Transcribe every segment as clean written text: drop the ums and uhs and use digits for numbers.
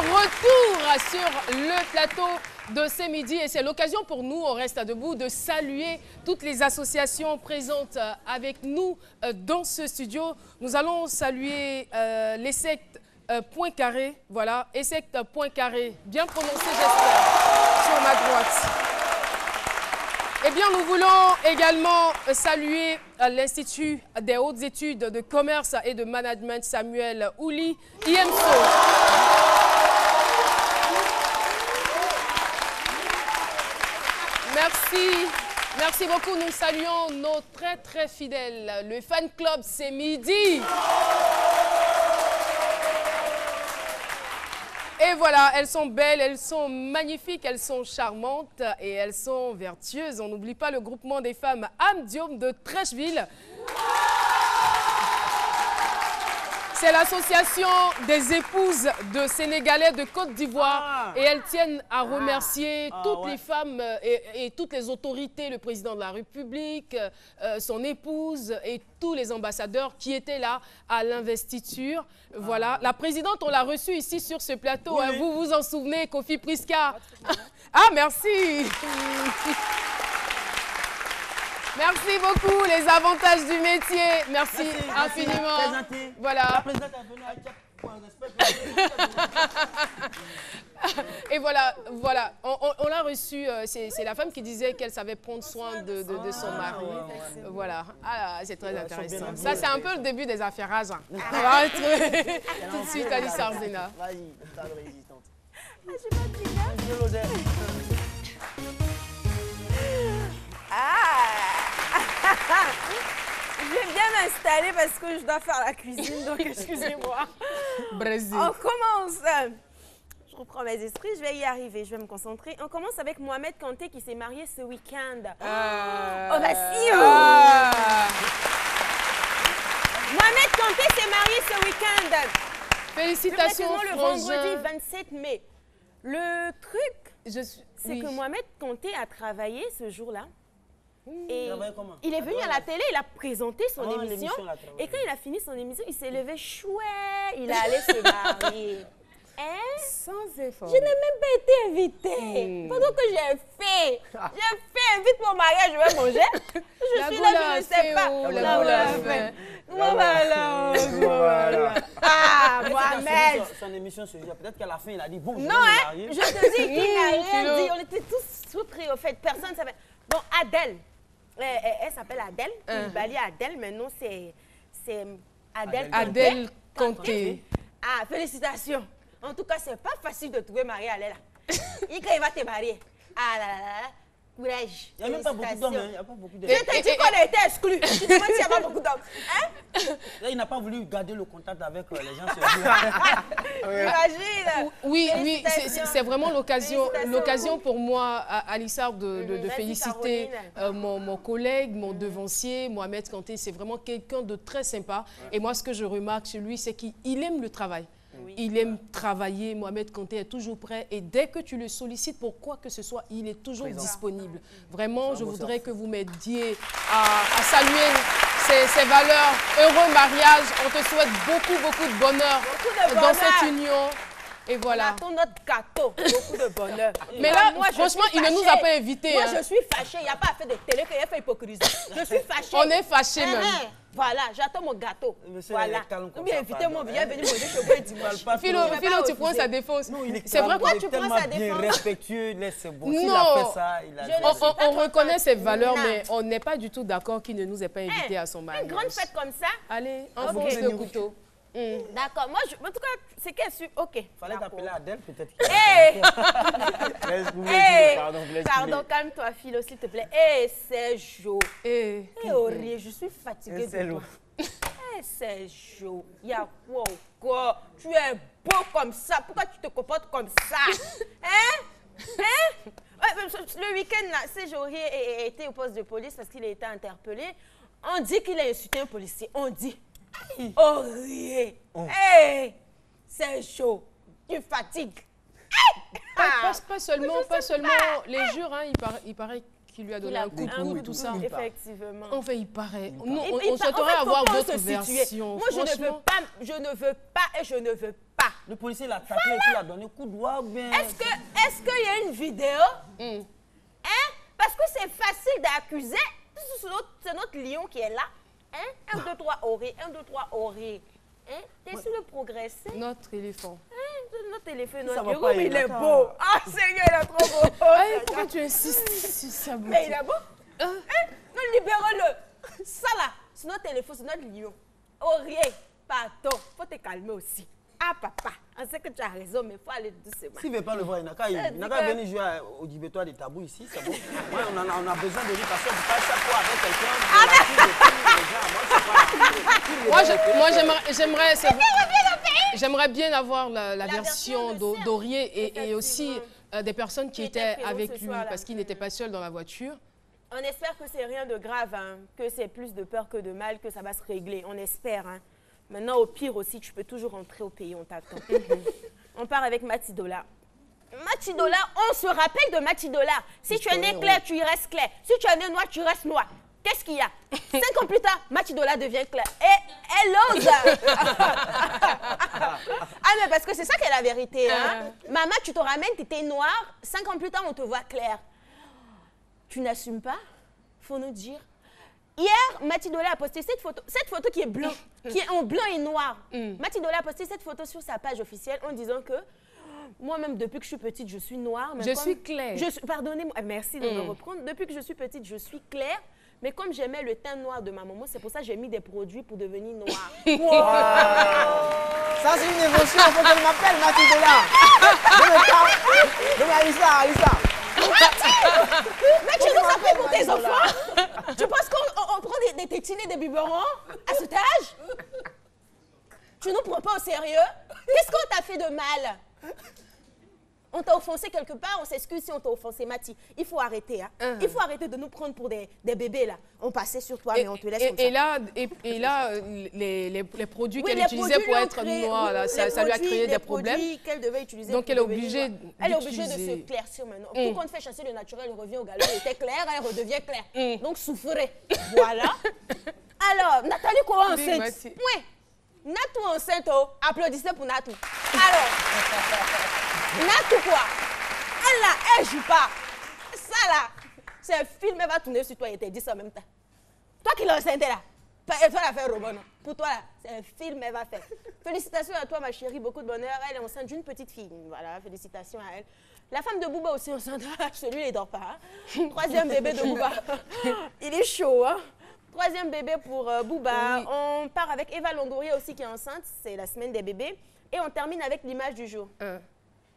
retour sur le plateau de ce midi et c'est l'occasion pour nous, on reste debout, de saluer toutes les associations présentes avec nous dans ce studio. Nous allons saluer les sectes Point Carré, voilà, et secte Point Carré, bien prononcé j'espère, sur ma droite. Eh bien, nous voulons également saluer l'Institut des hautes études de commerce et de management Samuel Ouli, IMSO. Merci beaucoup. Nous saluons nos très fidèles. Le fan club, c'est midi. Et voilà, elles sont belles, elles sont magnifiques, elles sont charmantes et elles sont vertueuses. On n'oublie pas le groupement des femmes Amdium de Trècheville. C'est l'association des épouses de Sénégalais de Côte d'Ivoire et elles tiennent à remercier toutes les femmes et toutes les autorités, le président de la République, son épouse et tous les ambassadeurs qui étaient là à l'investiture. Voilà, la présidente, on l'a reçue ici sur ce plateau. Oui. Hein. Vous vous en souvenez, Kofi Priska. Ah, merci. Merci beaucoup, les avantages du métier. Merci infiniment. Présenté. Voilà. La présidente est venue à Tchèque pour un respect. Et voilà, on l'a reçue, c'est la femme qui disait qu'elle savait prendre soin de son mari. Voilà, c'est très intéressant. Ça, c'est un peu le début des affairages. Hein. On va retrouver tout de suite Alice Arzena. Vas-y, table résistante. Je suis pas timide. Je vais bien m'installer parce que je dois faire la cuisine, donc excusez-moi. Brésil. On commence. Je reprends mes esprits, je vais y arriver, je vais me concentrer. On commence avec Mohamed Kanté qui s'est marié ce week-end. Ovation. Mohamed Kanté s'est marié ce week-end. Félicitations, le vendredi 27 mai. Le truc, c'est que Mohamed Kanté a travaillé ce jour-là. Et il est venu à la télé, il a présenté son émission. Et quand il a fini son émission, il s'est levé chouette, il est allé se marier. Hein? Sans effort. Je n'ai même pas été invitée. Pendant que j'ai fait, invite mon mariage, je vais manger. Je suis là, je ne sais pas. Voilà. Ah, Mohamed. Son émission se dit, peut-être qu'à la fin, il a dit, bon, je vais me marier. Je te dis qu'il n'a rien dit. On était tous surpris, au fait. Personne ne savait. Bon, Adèle. Elle s'appelle Adèle. Bali Adèle, maintenant c'est Adèle Kanté. Ah, félicitations. En tout cas, c'est pas facile de trouver Marie Adèle là. Quand il va te marier. Ah là là là. Courage. Il n'y a même pas beaucoup d'hommes. Il n'y a pas beaucoup d'hommes. Je t'ai dit qu'on a été exclus. Tu te demandes s'il n'y a pas beaucoup d'hommes. Hein? Là, il n'a pas voulu garder le contact avec les gens. Imagine. Oui, c'est vraiment l'occasion pour moi, Alissard, de féliciter mon collègue, mon devancier, Mohamed Kanté. C'est vraiment quelqu'un de très sympa. Et moi, ce que je remarque chez lui, c'est qu'il aime le travail. Oui. Il aime travailler. Mohamed Kanté est toujours prêt. Et dès que tu le sollicites pour quoi que ce soit, il est toujours disponible. Vraiment, je voudrais que vous m'aidiez à saluer ces valeurs. Heureux mariage. On te souhaite beaucoup de bonheur dans cette union. Et voilà. On attend notre gâteau. Beaucoup de bonheur. Mais là, moi, franchement, il ne nous a pas invités. Moi, je suis fâchée. Il n'y a pas à faire de télé qu'il y a fait hypocrisie. Je suis fâchée. On est fâchés même. Voilà, j'attends mon gâteau. Voilà. Bien invitez-moi, viens venir manger chez vous dimanche. Philo, tu prends sa défense. C'est vrai, quoi, tu prends sa défense. Il est respectueux, laisse bon. Non. S'il a fait ça, on reconnaît ses valeurs, mais on n'est pas du tout d'accord qu'il ne nous ait pas invités à son mariage. Une grande fête comme ça. Allez, enfonce le couteau. D'accord, moi, en tout cas, c'est qu'elle suit. Ok. Fallait t'appeler Adèle, peut-être. Pardon, calme-toi, Philo, s'il te plaît. C'est chaud. Auré, je suis fatiguée de toi. C'est chaud. Il y a quoi? Tu es beau comme ça. Pourquoi tu te comportes comme ça? Le week-end, Séjourier était au poste de police parce qu'il a été interpellé. On dit qu'il a insulté un policier. On dit. Auré. C'est chaud. Tu fatigues. Pas seulement les jures, hein, il paraît qu'il lui a donné un coup de coude, tout ça. Effectivement. Enfin, il paraît. Nous, on souhaiterait avoir d'autres versions. Moi, je ne veux pas et je ne veux pas. Le policier l'a taclé et puis il a donné coup de doigt ou bien... Est-ce qu'il y a une vidéo? Hein? Parce que c'est facile d'accuser. C'est notre lion qui est là. Hein? 1, 2, 3, oré. 1, 2, 3, oré. Hein? T'es sur le progresser. Notre éléphant. Notre éléphant, notre héros, il est beau. Ah, Seigneur, il est trop beau. Pourquoi tu insistes sur ça? Mais il est beau. Hein? Non, libérons-le. Ça là, c'est notre éléphant, c'est notre lion. Oré, pardon. Faut te calmer aussi. Ah, papa, on sait que tu as raison, mais il faut aller doucement. S'il ne veut pas le voir, il n'a qu'à venir jouer au divétoire des tabous ici, c'est bon. Ouais, on a besoin de lui parce que pas chaque fois avec quelqu'un. Moi, j'aimerais bien avoir la version d'Aurier et aussi des personnes qui étaient avec lui parce qu'il n'était pas seul dans la voiture. On espère que c'est rien de grave, hein, que c'est plus de peur que de mal, que ça va se régler. On espère. Hein. Maintenant, au pire aussi, tu peux toujours rentrer au pays, on t'attend. On part avec Matidola. Matidola, on se rappelle de Matidola. Si tu es né clair, tu y restes clair. Si tu es né noir, tu restes noir. Qu'est-ce qu'il y a? 5 ans plus tard, Matidola devient clair. Et elle ose. Ah, mais parce que c'est ça qui est la vérité. Hein? Maman, tu te ramènes, tu étais noir. 5 ans plus tard, on te voit clair. Tu n'assumes pas? Faut nous dire. Hier, Matidola a posté cette photo qui est blanc, qui est en blanc et noir. Matidola a posté cette photo sur sa page officielle en disant que moi-même, depuis que je suis petite, je suis noire. Je suis claire. Pardonnez-moi, merci de me reprendre. Depuis que je suis petite, je suis claire. Mais comme j'aimais le teint noir de ma maman, c'est pour ça que j'ai mis des produits pour devenir noire. Wow. Ça, c'est une émotion. Il faut qu'elle m'appelle Matidola. Donc, Alissa. Mais tu nous appelles pour tes enfants? Tu penses qu'on prend des tétines et des biberons à cet âge? Tu nous prends pas au sérieux? Qu'est-ce qu'on t'a fait de mal? On t'a offensé quelque part, on s'excuse si on t'a offensé, Mati. Il faut arrêter, hein. Il faut arrêter de nous prendre pour des bébés, là. On passait sur toi, mais on te laisse comme ça. Et là, les produits qu'elle utilisait pour être noire, là, ça lui a créé des problèmes. Qu'elle devait utiliser. Donc, elle est obligée de s'éclaircir maintenant. Tout compte fait chasser le naturel, elle revient au galop. Elle était claire, elle redevient claire. Donc, souffrez. Voilà. Alors, Nathalie Koua enceinte. Oui. Natou enceinte, applaudissez pour Natou. Alors, Natou quoi? Elle là, elle joue pas. Ça là, c'est un film, elle va tourner sur toi et te dit ça en même temps. Toi qui l'as enceinte là, elle va la faire robot, non? Pour toi là, c'est un film, elle va faire. Félicitations à toi ma chérie, beaucoup de bonheur. Elle est enceinte d'une petite fille. Voilà, félicitations à elle. La femme de Bouba aussi enceinte, celui-là il dort pas. Hein? 3e bébé de Bouba. Il est chaud, hein? 3e bébé pour Bouba. Oui. On part avec Eva Longoria aussi qui est enceinte. C'est la semaine des bébés. Et on termine avec l'image du jour.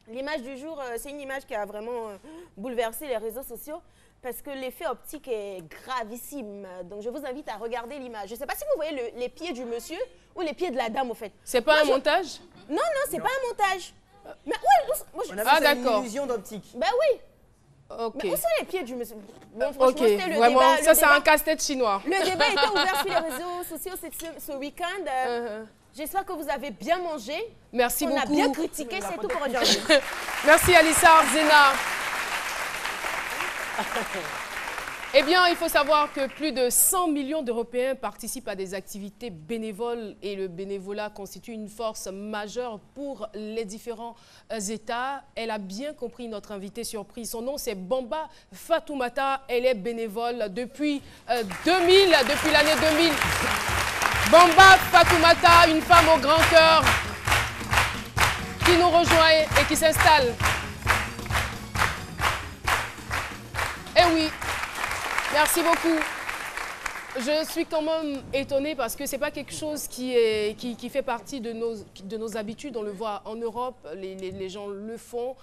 L'image du jour, c'est une image qui a vraiment bouleversé les réseaux sociaux parce que l'effet optique est gravissime. Donc, je vous invite à regarder l'image. Je ne sais pas si vous voyez les pieds du monsieur ou les pieds de la dame, au fait. C'est pas un montage? Non, c'est pas un montage. Mais ouais, c'est une illusion d'optique. Ben oui. Okay. Mais où sont les pieds du monsieur? Bon, ok, vraiment, ça c'est un casse-tête chinois. Le débat était ouvert sur les réseaux sociaux ce week-end. J'espère que vous avez bien mangé. Merci beaucoup. On a bien critiqué, c'est tout pour aujourd'hui. Merci Alissa Arzena. Eh bien, il faut savoir que plus de 100 millions d'Européens participent à des activités bénévoles et le bénévolat constitue une force majeure pour les différents États. Elle a bien compris notre invitée surprise. Son nom, c'est Bamba Fatoumata. Elle est bénévole depuis 2000, depuis l'année 2000. Bamba Fatoumata, une femme au grand cœur qui nous rejoint et qui s'installe. Eh oui. Merci beaucoup. Je suis quand même étonnée parce que ce n'est pas quelque chose qui fait partie de nos habitudes. On le voit en Europe, les gens le font,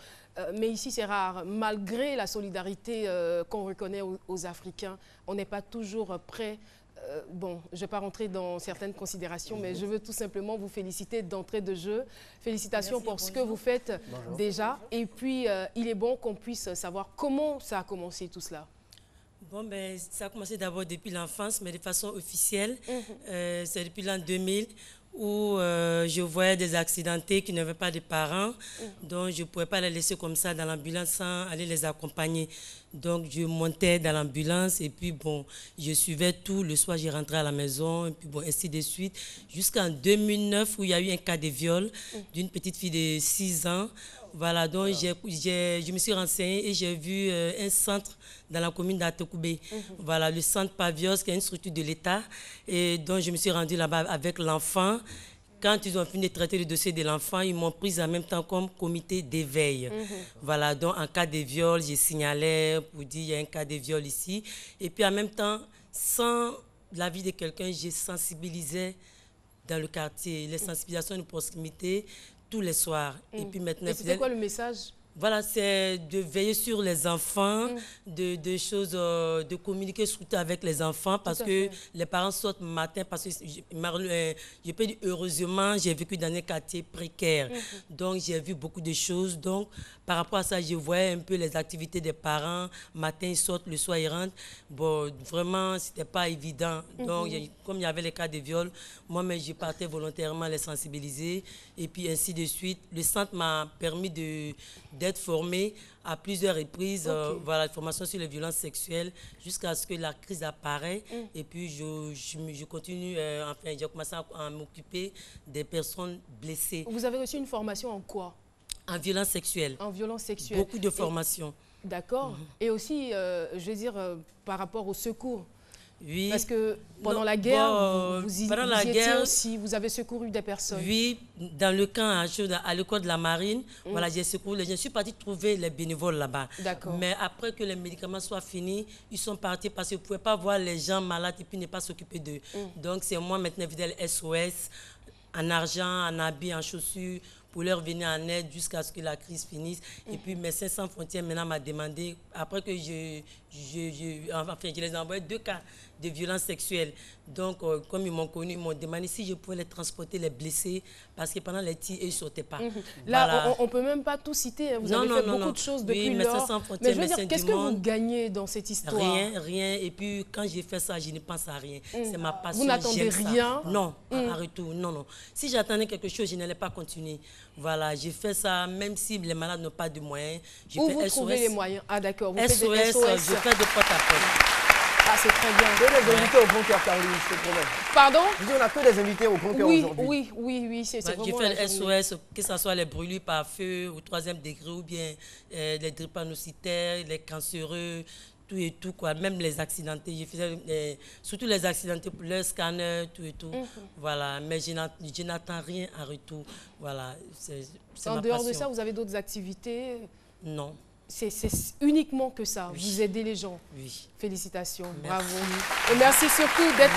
mais ici c'est rare. Malgré la solidarité qu'on reconnaît aux Africains, on n'est pas toujours prêt. Bon, je ne vais pas rentrer dans certaines considérations, mais je veux tout simplement vous féliciter d'entrée de jeu. Félicitations Merci, pour ce que vous faites déjà. Et puis, il est bon qu'on puisse savoir comment ça a commencé tout cela. Bon, ça a commencé d'abord depuis l'enfance, mais de façon officielle. C'est depuis l'an 2000 où je voyais des accidentés qui n'avaient pas de parents, donc je ne pouvais pas les laisser comme ça dans l'ambulance sans aller les accompagner. Donc je montais dans l'ambulance et puis bon, je suivais tout. Le soir, je rentrais à la maison et puis bon, ainsi de suite. Jusqu'en 2009 où il y a eu un cas de viol d'une petite fille de 6 ans. Voilà, donc je me suis renseignée et j'ai vu un centre dans la commune d'Atekoubé. Voilà, le centre Pavios, qui est une structure de l'État. Et donc, je me suis rendue là-bas avec l'enfant. Quand ils ont fini de traiter le dossier de l'enfant, ils m'ont prise en même temps comme comité d'éveil. Voilà, donc en cas de viol, j'ai signalé pour dire qu'il y a un cas de viol ici. Et puis en même temps, sans l'avis de quelqu'un, j'ai sensibilisé dans le quartier, les sensibilisations de proximité, tous les soirs. Et puis maintenant, c'était quoi le message? Voilà, c'est de veiller sur les enfants, de communiquer surtout avec les enfants parce que les parents sortent le matin parce que je peux dire heureusement, j'ai vécu dans un quartier précaire. Donc, j'ai vu beaucoup de choses. Donc, par rapport à ça, je voyais un peu les activités des parents. Matin, ils sortent, le soir, ils rentrent. Bon, vraiment, ce n'était pas évident. Donc, comme il y avait les cas de viol, moi-même, je partais volontairement les sensibiliser. Et puis, ainsi de suite. Le centre m'a permis d'être formée à plusieurs reprises, voilà, formation sur les violences sexuelles, jusqu'à ce que la crise apparaît. Et puis, je continue, enfin, j'ai commencé à m'occuper des personnes blessées. Vous avez reçu une formation en quoi? En violence sexuelle. En violence sexuelle. Beaucoup de formations. D'accord. Et aussi, je veux dire, par rapport au secours. Oui. Parce que pendant la guerre, vous étiez aussi, vous avez secouru des personnes. Oui, dans le camp à l'école de la marine, voilà, j'ai secouru les gens. Je suis partie trouver les bénévoles là-bas. D'accord. Mais après que les médicaments soient finis, ils sont partis parce qu'ils ne pouvaient pas voir les gens malades et puis ne pas s'occuper d'eux. Donc c'est moi maintenant, fidèle SOS, en argent, en habits, en chaussures, pour leur venir en aide jusqu'à ce que la crise finisse. Et puis Médecins Sans Frontières maintenant m'a demandé, après que je les ai envoyé 2 cas de violence sexuelle. Donc, comme ils m'ont connu, ils m'ont demandé si je pouvais les transporter, les blessés, parce que pendant les tirs, ils ne sautaient pas. Là, voilà. on ne peut même pas tout citer. Vous avez fait beaucoup de choses depuis lors. Mais je veux dire, qu'est-ce que vous gagnez dans cette histoire? Rien. Et puis, quand j'ai fait ça, je ne pense à rien. C'est ma passion. Vous n'attendez rien? Non, en retour, non. Si j'attendais quelque chose, je n'allais pas continuer. Voilà, j'ai fait ça, même si les malades n'ont pas de moyens. Où vous trouvez les moyens? Ah d'accord, vous faites des SOS. Je fais de porte-à-porte. Ah, c'est très bien. Que des invités au Grand Cœur, Caroline, je te promets. Pardon? Je dis, on a que des invités au Grand Cœur aujourd'hui. Oui, c'est vraiment j'ai fait le SOS, que ce soit les brûlures par feu au 3e degré ou bien les drépanocytaires, les cancéreux, tout et tout, quoi. Même les accidentés. Je faisais surtout les accidentés pour le scanner, tout et tout. Voilà, mais je n'attends rien en retour. Voilà, c'est en ma dehors passion. De ça, vous avez d'autres activités? Non. C'est uniquement que ça. Oui. Vous aidez les gens. Oui. Félicitations, merci. Bravo. Et merci surtout d'être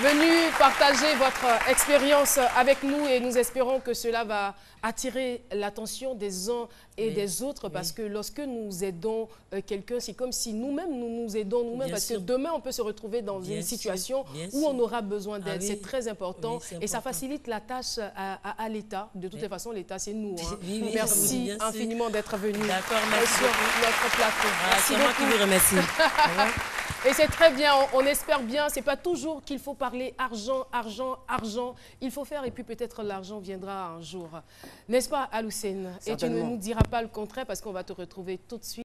venu partager votre expérience avec nous et nous espérons que cela va attirer l'attention des uns et des autres parce que lorsque nous aidons quelqu'un, c'est comme si nous-mêmes, nous nous aidons nous-mêmes parce que demain, on peut se retrouver dans une situation où on aura besoin d'aide. C'est très important et ça facilite la tâche à l'État. De toutes les façons, l'État, c'est nous. Merci infiniment d'être venu sur notre plateau. C'est moi qui vous remercie. Et c'est très bien, on espère bien. C'est pas toujours qu'il faut parler argent. Il faut faire et puis peut-être l'argent viendra un jour. N'est-ce pas, Aloucène? Et tu ne nous diras pas le contraire parce qu'on va te retrouver tout de suite.